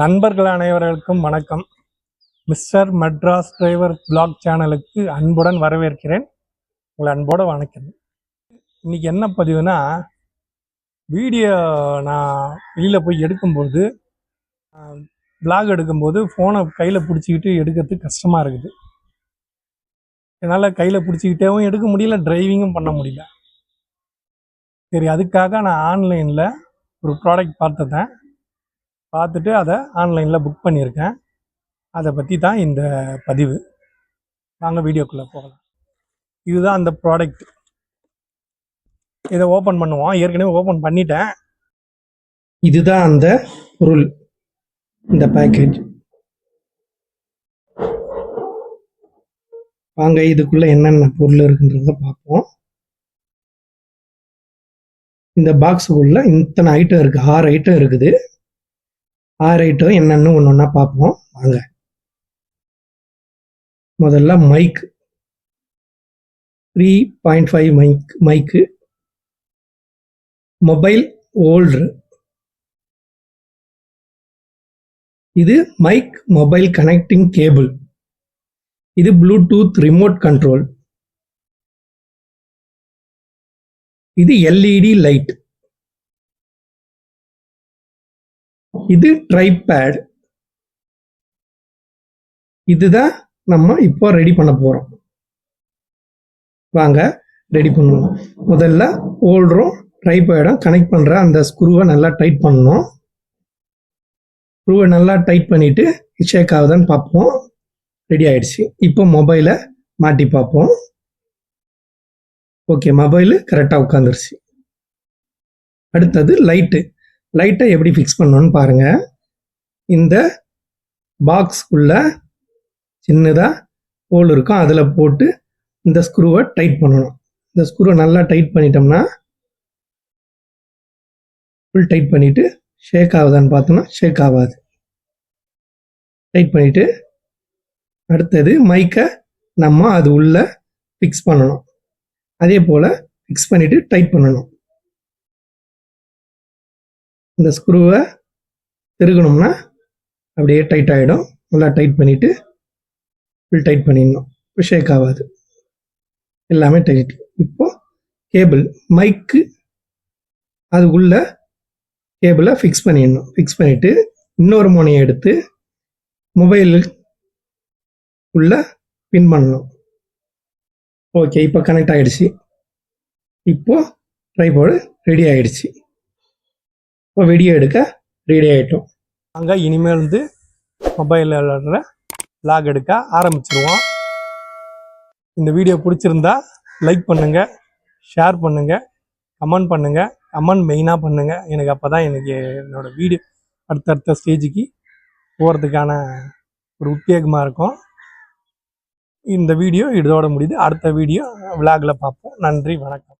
நண்பர்கள் அனைவருக்கும் வணக்கம். மிஸ்டர் மெட்ராஸ் டிரைவர் பிளாக் சேனலுக்கு அன்புடன் வரவேற்கிறேன். உங்களை அன்போடு வணக்கம். இன்னைக்கு என்ன பதிவுனா, வீடியோ நான் வெளியில் போய் எடுக்கும்போது பிளாக் எடுக்கும்போது ஃபோனை கையில் பிடிச்சிக்கிட்டு எடுக்கிறதுக்கு கஷ்டமாக இருக்குது. என்னால் கையில் பிடிச்சிக்கிட்டேவும் எடுக்க முடியல, டிரைவிங்கும் பண்ண முடியல. சரி, அதுக்காக நான் ஆன்லைனில் ஒரு ப்ராடக்ட் பார்த்துட்டு அதை ஆன்லைனில் புக் பண்ணியிருக்கேன். அதை பற்றி தான் இந்த பதிவு. வாங்க வீடியோக்குள்ளே போகலாம். இதுதான் அந்த ப்ராடக்ட். இதை ஓப்பன் பண்ணுவோம். ஏற்கனவே ஓப்பன் பண்ணிட்டேன். இதுதான் அந்த பொருள், இந்த பேக்கேஜ். வாங்க இதுக்குள்ளே என்னென்ன பொருள் இருக்குன்றத பார்ப்போம். இந்த பாக்ஸுக்குள்ளே இத்தனை ஐட்டம் இருக்குது, 6 ஐட்டம் இருக்குது. 6 ஐட்டம் என்னென்னு ஒன்று ஒன்றா பார்ப்போம். வாங்க. முதல்ல மைக், 3.5 மைக்கு, மொபைல் ஹோல்டர். இது மைக் மொபைல் கனெக்டிங் கேபிள். இது ப்ளூடூத் ரிமோட் கண்ட்ரோல். இது எல்இடி லைட். இது ட்ரைபேட். இதுதான் நம்ம இப்போ ரெடி பண்ண போறோம். வாங்க ரெடி பண்ணுவோம். முதல்ல ஹோல்டரும் ட்ரைபேடும் கனெக்ட் பண்ற அந்த ஸ்க்ரூவை நல்லா டைட் பண்ணணும். ஸ்க்ரூவை நல்லா டைட் பண்ணிட்டு ஷேக் ஆகுதான்னு பார்ப்போம். ரெடி ஆயிடுச்சு. இப்போ மொபைலை மாட்டி பார்ப்போம். ஓகே, மொபைலு கரெக்டாக உட்காந்துருச்சு. அடுத்தது லைட்டை எப்படி ஃபிக்ஸ் பண்ணணும்னு பாருங்க. இந்த பாக்ஸ்க்குள்ள சின்னதாக ஹோல் இருக்கும், அதில் போட்டு இந்த ஸ்க்ரூவை டைட் பண்ணணும். இந்த ஸ்க்ரூவை நல்லா டைட் பண்ணிட்டோம்னா, ஃபுல் டைட் பண்ணிவிட்டு ஷேக் ஆகுதான்னு பார்த்தோம்னா ஷேக் ஆகாது. டைட் பண்ணிவிட்டு அடுத்தது மைக்கை நம்ம அது உள்ள ஃபிக்ஸ் பண்ணணும். அதே போல் ஃபிக்ஸ் பண்ணிவிட்டு டைட் பண்ணணும். இந்த ஸ்க்ரூவை திருகணும்னா அப்படியே டைட் ஆகிடும். நல்லா டைட் பண்ணிவிட்டு ஃபுல் டைட் பண்ணிடணும். இப்போ ஷேக் ஆகாது, எல்லாமே டைட். இப்போ கேபிள், மைக்கு அது உள்ள கேபிளை ஃபிக்ஸ் பண்ணிடணும். ஃபிக்ஸ் பண்ணிவிட்டு இன்னொரு முனையை எடுத்து மொபைல் உள்ள பின் பண்ணணும். ஓகே, இப்போ கனெக்ட் ஆகிடுச்சு. இப்போ ட்ரைபாடு ரெடி ஆகிடுச்சு. இப்போ வீடியோ எடுக்க ரெடி ஆகிட்டோம். அங்கே இனிமேல் வந்து மொபைலில் வ்ளாக் எடுக்க ஆரம்பிச்சிருவோம். இந்த வீடியோ பிடிச்சிருந்தா லைக் பண்ணுங்கள், ஷேர் பண்ணுங்கள், கமெண்ட் பண்ணுங்கள். கமெண்ட் மெயினாக பண்ணுங்கள். எனக்கு அப்போ தான் எனக்கு என்னோடய வீடியோ அடுத்தடுத்த ஸ்டேஜுக்கு போகிறதுக்கான ஒரு உத்வேகமாக இருக்கும். இந்த வீடியோ இதோட முடியுது. அடுத்த வீடியோ வ்ளாகில் பார்ப்போம். நன்றி, வணக்கம்.